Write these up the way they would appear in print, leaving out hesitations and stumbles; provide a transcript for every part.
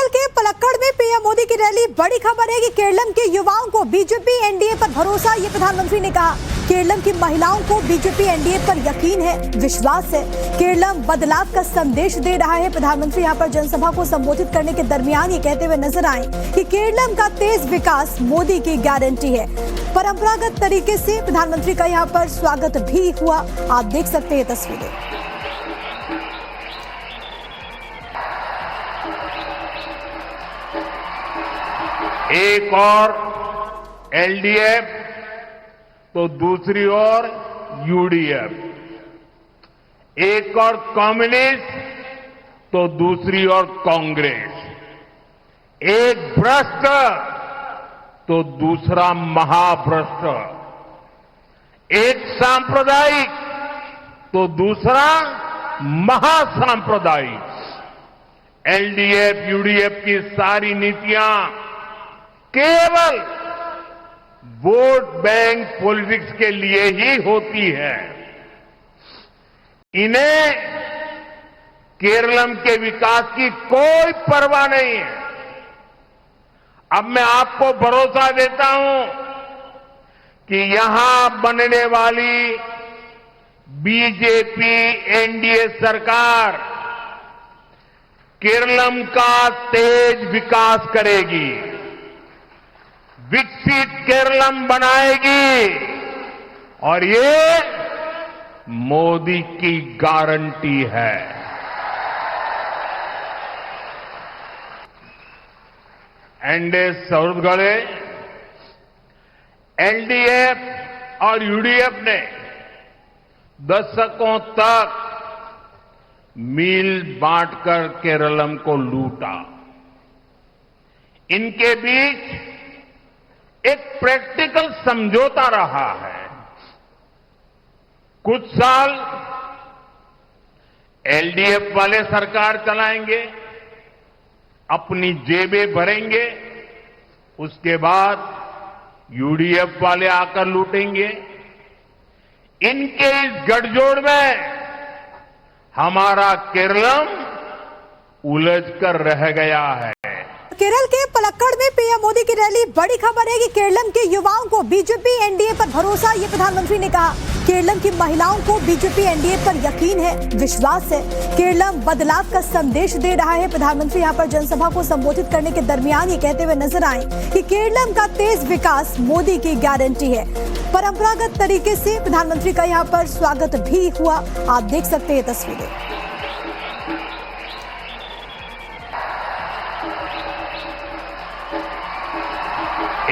केरल के पलक्कड़ में पीएम मोदी की रैली। बड़ी खबर है कि केरलम के युवाओं को बीजेपी एनडीए पर भरोसा, ये प्रधानमंत्री ने कहा। केरलम की महिलाओं को बीजेपी एनडीए पर यकीन है, विश्वास है। केरलम बदलाव का संदेश दे रहा है। प्रधानमंत्री यहां पर जनसभा को संबोधित करने के दरमियान ये कहते हुए नजर आए कि केरलम का तेज विकास मोदी की गारंटी है। परंपरागत तरीके से प्रधानमंत्री का यहां पर स्वागत भी हुआ। आप देख सकते हैं तस्वीरें। एक और एलडीएफ तो दूसरी ओर यूडीएफ, एक और कम्युनिस्ट तो दूसरी ओर कांग्रेस, एक भ्रष्ट तो दूसरा महाभ्रष्ट, एक सांप्रदायिक तो दूसरा महासांप्रदायिक। एलडीएफ यूडीएफ की सारी नीतियां केवल वोट बैंक पॉलिटिक्स के लिए ही होती है। इन्हें केरलम के विकास की कोई परवाह नहीं है। अब मैं आपको भरोसा देता हूं कि यहां बनने वाली बीजेपी एनडीए सरकार केरलम का तेज विकास करेगी, विकसित केरलम बनाएगी और ये मोदी की गारंटी है। एनडीए सहयोगदळे, एलडीएफ और यूडीएफ ने दशकों तक मील बांटकर केरलम को लूटा। इनके बीच एक प्रैक्टिकल समझौता रहा है। कुछ साल एलडीएफ वाले सरकार चलाएंगे, अपनी जेबें भरेंगे, उसके बाद यूडीएफ वाले आकर लूटेंगे। इनके इस गठजोड़ में हमारा केरलम उलझकर रह गया है। केरल के पलक्कड़ में पीएम मोदी की रैली। बड़ी खबर है कि केरलम के युवाओं को बीजेपी एनडीए पर भरोसा, ये प्रधानमंत्री ने कहा। केरलम की महिलाओं को बीजेपी एनडीए पर यकीन है, विश्वास है। केरलम बदलाव का संदेश दे रहा है। प्रधानमंत्री यहां पर जनसभा को संबोधित करने के दरमियान ये कहते हुए नजर आए कि केरलम का तेज विकास मोदी की गारंटी है। परंपरागत तरीके से प्रधानमंत्री का यहां पर स्वागत भी हुआ। आप देख सकते हैं तस्वीरें।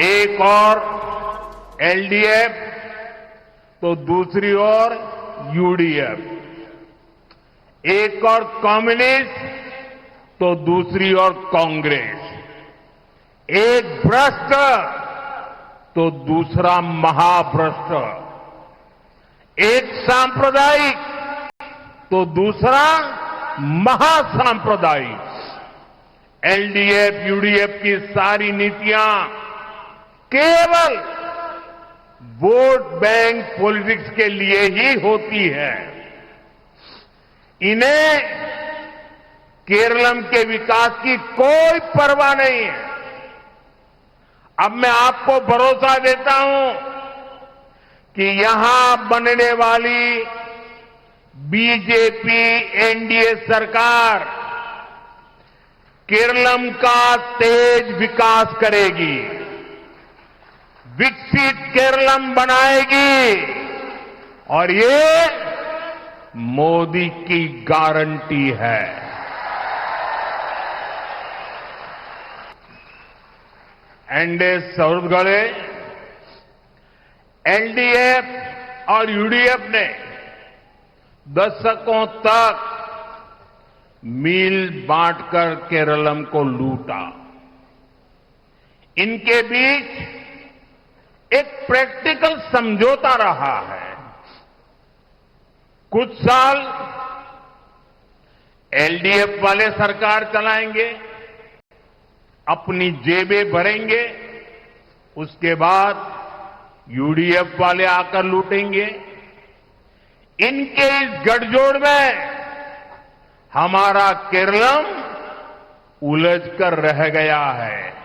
एक और एलडीएफ तो दूसरी ओर यूडीएफ, एक और कम्युनिस्ट तो दूसरी ओर कांग्रेस, एक भ्रष्ट तो दूसरा महाभ्रष्ट, एक सांप्रदायिक तो दूसरा महासांप्रदायिक। एलडीएफ यूडीएफ की सारी नीतियां केवल वोट बैंक पॉलिटिक्स के लिए ही होती है। इन्हें केरलम के विकास की कोई परवाह नहीं है। अब मैं आपको भरोसा देता हूं कि यहां बनने वाली बीजेपी एनडीए सरकार केरलम का तेज विकास करेगी, विकसित केरलम बनाएगी और ये मोदी की गारंटी है। एनडीए सहयोगदळे, एलडीएफ और यूडीएफ ने दशकों तक मील बांटकर केरलम को लूटा। इनके बीच एक प्रैक्टिकल समझौता रहा है। कुछ साल एलडीएफ वाले सरकार चलाएंगे, अपनी जेबें भरेंगे, उसके बाद यूडीएफ वाले आकर लूटेंगे। इनके इस गठजोड़ में हमारा केरलम उलझकर रह गया है।